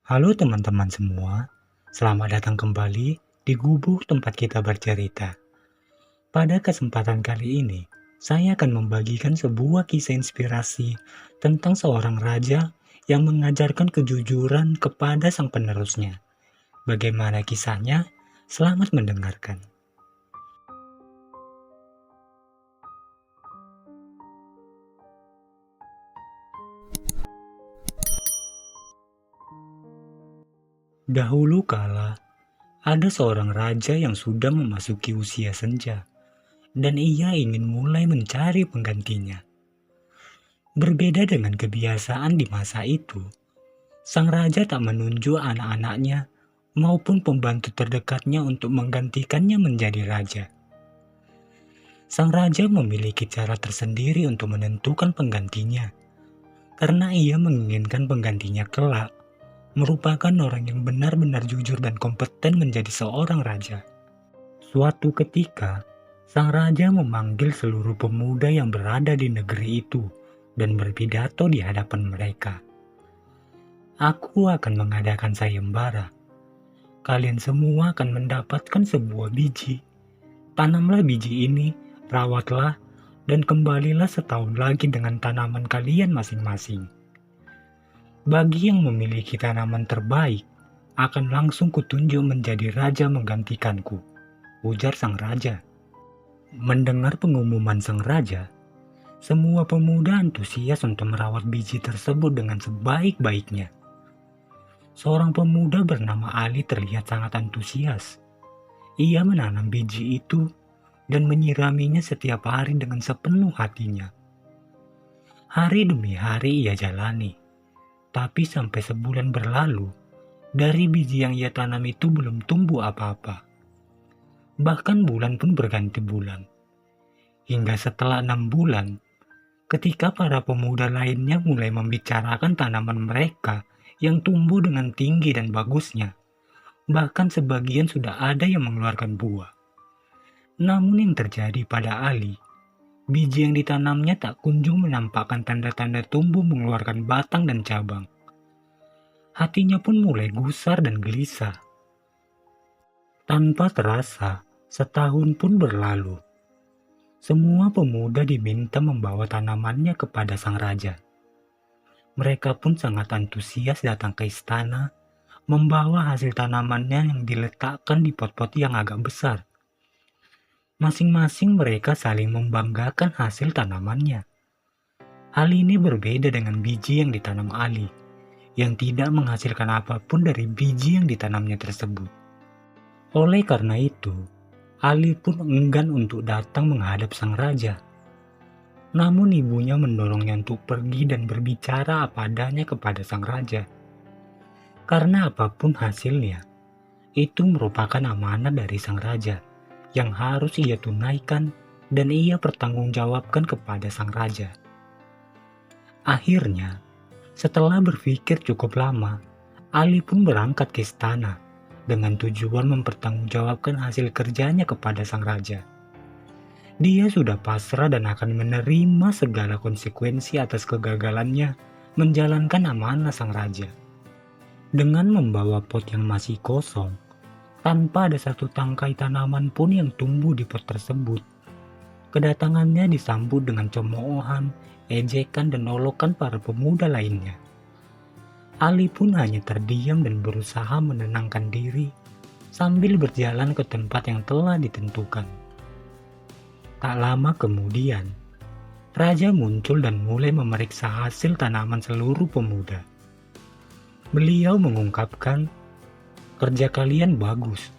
Halo teman-teman semua, selamat datang kembali di gubuk tempat kita bercerita. Pada kesempatan kali ini, saya akan membagikan sebuah kisah inspirasi tentang seorang raja yang mengajarkan kejujuran kepada sang penerusnya. Bagaimana kisahnya? Selamat mendengarkan. Dahulu kala, ada seorang raja yang sudah memasuki usia senja, dan ia ingin mulai mencari penggantinya. Berbeda dengan kebiasaan di masa itu, sang raja tak menunjuk anak-anaknya maupun pembantu terdekatnya untuk menggantikannya menjadi raja. Sang raja memiliki cara tersendiri untuk menentukan penggantinya, karena ia menginginkan penggantinya kelak merupakan orang yang benar-benar jujur dan kompeten menjadi seorang raja. Suatu ketika, sang raja memanggil seluruh pemuda yang berada di negeri itu dan berpidato di hadapan mereka. Aku akan mengadakan sayembara. Kalian semua akan mendapatkan sebuah biji. Tanamlah biji ini, rawatlah, dan kembalilah setahun lagi dengan tanaman kalian masing-masing. Bagi yang memiliki tanaman terbaik, akan langsung kutunjuk menjadi raja menggantikanku, ujar sang raja. Mendengar pengumuman sang raja, semua pemuda antusias untuk merawat biji tersebut dengan sebaik-baiknya. Seorang pemuda bernama Ali terlihat sangat antusias. Ia menanam biji itu dan menyiraminya setiap hari dengan sepenuh hatinya. Hari demi hari ia jalani, tapi sampai sebulan berlalu, dari biji yang ia tanam itu belum tumbuh apa-apa. Bahkan bulan pun berganti bulan. Hingga setelah 6 bulan, ketika para pemuda lainnya mulai membicarakan tanaman mereka yang tumbuh dengan tinggi dan bagusnya, bahkan sebagian sudah ada yang mengeluarkan buah. Namun yang terjadi pada Ali, biji yang ditanamnya tak kunjung menampakkan tanda-tanda tumbuh mengeluarkan batang dan cabang. Hatinya pun mulai gusar dan gelisah. Tanpa terasa, setahun pun berlalu. Semua pemuda diminta membawa tanamannya kepada sang raja. Mereka pun sangat antusias datang ke istana, membawa hasil tanamannya yang diletakkan di pot-pot yang agak besar. Masing-masing mereka saling membanggakan hasil tanamannya. Hal ini berbeda dengan biji yang ditanam Ali, yang tidak menghasilkan apapun dari biji yang ditanamnya tersebut. Oleh karena itu, Ali pun enggan untuk datang menghadap sang raja. Namun ibunya mendorongnya untuk pergi dan berbicara apa adanya kepada sang raja. Karena apapun hasilnya, itu merupakan amanah dari sang raja yang harus ia tunaikan dan ia pertanggungjawabkan kepada sang raja. Akhirnya, setelah berpikir cukup lama, Ali pun berangkat ke istana dengan tujuan mempertanggungjawabkan hasil kerjanya kepada sang raja. Dia sudah pasrah dan akan menerima segala konsekuensi atas kegagalannya menjalankan amanah sang raja. Dengan membawa pot yang masih kosong, tanpa ada satu tangkai tanaman pun yang tumbuh di pot tersebut, kedatangannya disambut dengan cemoohan, ejekan, dan olokan para pemuda lainnya. Ali pun hanya terdiam dan berusaha menenangkan diri sambil berjalan ke tempat yang telah ditentukan. Tak lama kemudian, raja muncul dan mulai memeriksa hasil tanaman seluruh pemuda. Beliau mengungkapkan, "Kerja kalian bagus,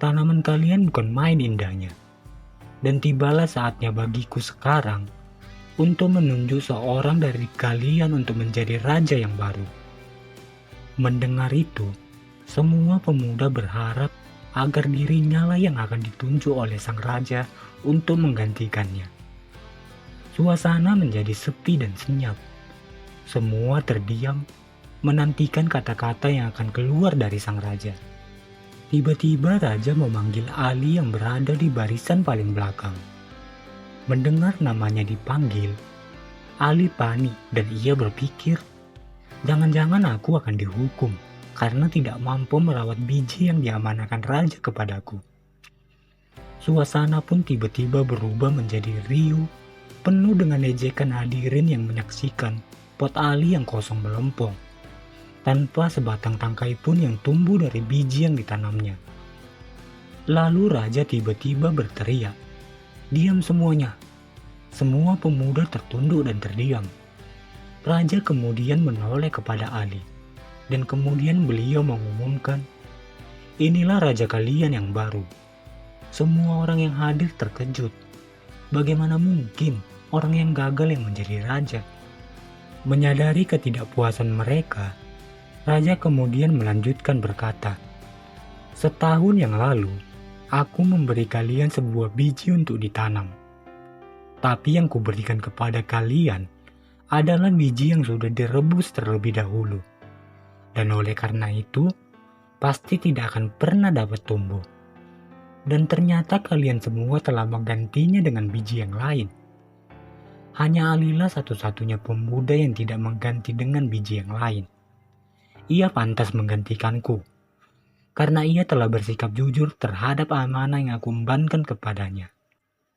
tanaman kalian bukan main indahnya, dan tibalah saatnya bagiku sekarang untuk menunjuk seorang dari kalian untuk menjadi raja yang baru." Mendengar itu, semua pemuda berharap agar dirinya lah yang akan ditunjuk oleh sang raja untuk menggantikannya. Suasana menjadi sepi dan senyap. Semua terdiam, menantikan kata-kata yang akan keluar dari sang raja. Tiba-tiba raja memanggil Ali yang berada di barisan paling belakang. Mendengar namanya dipanggil, Ali panik dan ia berpikir, jangan-jangan aku akan dihukum. karena tidak mampu merawat biji yang diamanahkan raja kepadaku. Suasana pun tiba-tiba berubah menjadi riuh, penuh dengan ejekan hadirin yang menyaksikan pot ali yang kosong melempung, tanpa sebatang tangkai pun yang tumbuh dari biji yang ditanamnya. Lalu raja tiba-tiba berteriak, "Diam semuanya!" Semua pemuda tertunduk dan terdiam. Raja kemudian menoleh kepada Ali, dan kemudian beliau mengumumkan, "Inilah raja kalian yang baru." Semua orang yang hadir terkejut. Bagaimana mungkin orang yang gagal yang menjadi raja? Menyadari ketidakpuasan mereka, raja kemudian melanjutkan berkata, "Setahun yang lalu, aku memberi kalian sebuah biji untuk ditanam. Tapi yang kuberikan kepada kalian adalah biji yang sudah direbus terlebih dahulu. Dan oleh karena itu, pasti tidak akan pernah dapat tumbuh. Dan ternyata kalian semua telah menggantinya dengan biji yang lain. Hanya Alilah satu-satunya pemuda yang tidak mengganti dengan biji yang lain. Ia pantas menggantikanku, karena ia telah bersikap jujur terhadap amanah yang aku embankan kepadanya.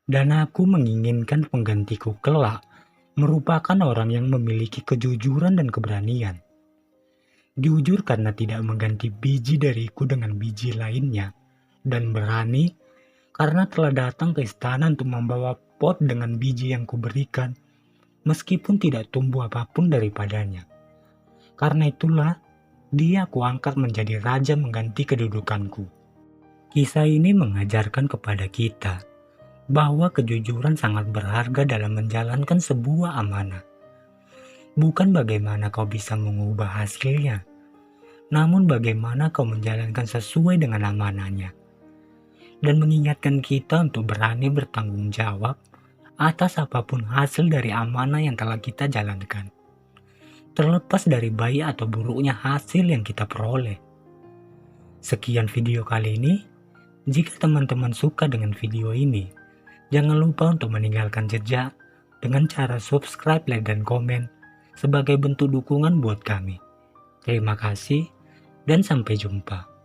Dan aku menginginkan penggantiku kelak merupakan orang yang memiliki kejujuran dan keberanian. Jujur karena tidak mengganti biji dariku dengan biji lainnya, dan berani karena telah datang ke istana untuk membawa pot dengan biji yang kuberikan, meskipun tidak tumbuh apapun daripadanya. Karena itulah, dia kuangkat menjadi raja mengganti kedudukanku. Kisah ini mengajarkan kepada kita bahwa kejujuran sangat berharga dalam menjalankan sebuah amanah. Bukan bagaimana kau bisa mengubah hasilnya, namun bagaimana kau menjalankan sesuai dengan amanahnya. Dan mengingatkan kita untuk berani bertanggung jawab atas apapun hasil dari amanah yang telah kita jalankan, terlepas dari baik atau buruknya hasil yang kita peroleh. Sekian video kali ini. Jika teman-teman suka dengan video ini, jangan lupa untuk meninggalkan jejak dengan cara subscribe, like, dan komen sebagai bentuk dukungan buat kami. Terima kasih dan sampai jumpa.